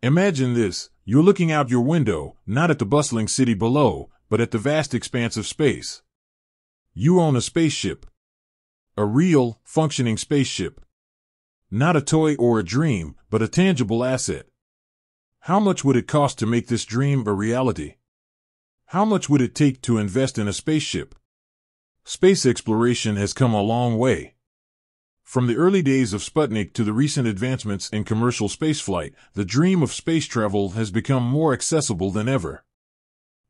Imagine this: you're looking out your window, not at the bustling city below, but at the vast expanse of space. You own a spaceship. A real, functioning spaceship. Not a toy or a dream, but a tangible asset. How much would it cost to make this dream a reality? How much would it take to invest in a spaceship? Space exploration has come a long way. From the early days of Sputnik to the recent advancements in commercial spaceflight, the dream of space travel has become more accessible than ever.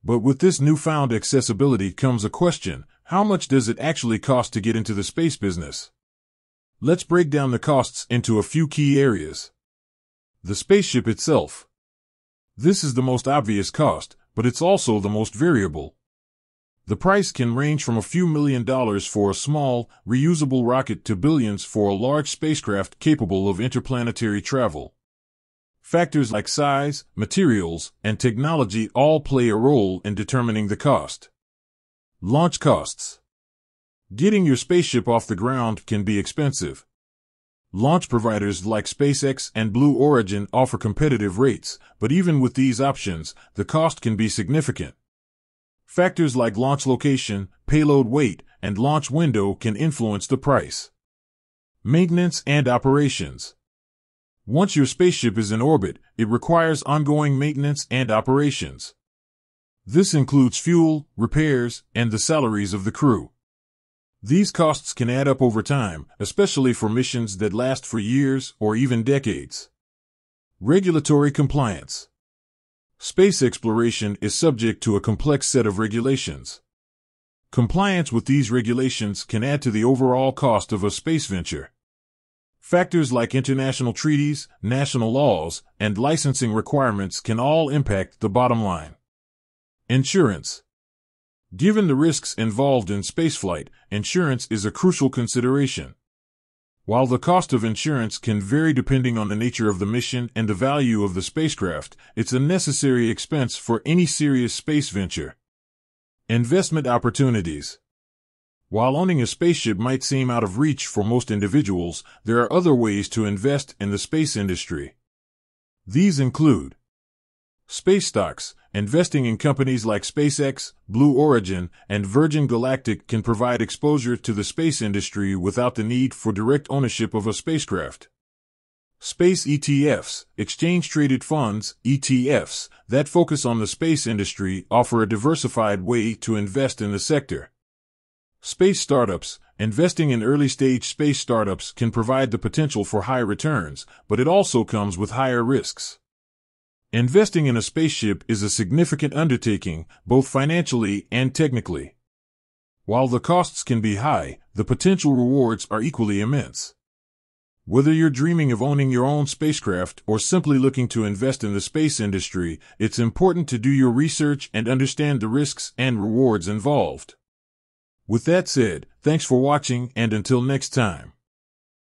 But with this newfound accessibility comes a question: how much does it actually cost to get into the space business? Let's break down the costs into a few key areas. The spaceship itself. This is the most obvious cost, but it's also the most variable. The price can range from a few $1,000,000 for a small, reusable rocket to billions for a large spacecraft capable of interplanetary travel. Factors like size, materials, and technology all play a role in determining the cost. Launch costs. Getting your spaceship off the ground can be expensive. Launch providers like SpaceX and Blue Origin offer competitive rates, but even with these options, the cost can be significant. Factors like launch location, payload weight, and launch window can influence the price. Maintenance and operations. Once your spaceship is in orbit, it requires ongoing maintenance and operations. This includes fuel, repairs, and the salaries of the crew. These costs can add up over time, especially for missions that last for years or even decades. Regulatory compliance. Space exploration is subject to a complex set of regulations. Compliance with these regulations can add to the overall cost of a space venture. Factors like international treaties, national laws, and licensing requirements can all impact the bottom line. Insurance. Given the risks involved in spaceflight, insurance is a crucial consideration. While the cost of insurance can vary depending on the nature of the mission and the value of the spacecraft, it's a necessary expense for any serious space venture. Investment opportunities. While owning a spaceship might seem out of reach for most individuals, there are other ways to invest in the space industry. These include space stocks. Investing in companies like SpaceX, Blue Origin, and Virgin Galactic can provide exposure to the space industry without the need for direct ownership of a spacecraft. Space ETFs, exchange-traded funds, ETFs, that focus on the space industry offer a diversified way to invest in the sector. Space startups. Investing in early-stage space startups can provide the potential for high returns, but it also comes with higher risks. Investing in a spaceship is a significant undertaking, both financially and technically. While the costs can be high, the potential rewards are equally immense. Whether you're dreaming of owning your own spacecraft or simply looking to invest in the space industry, it's important to do your research and understand the risks and rewards involved. With that said, thanks for watching, and until next time.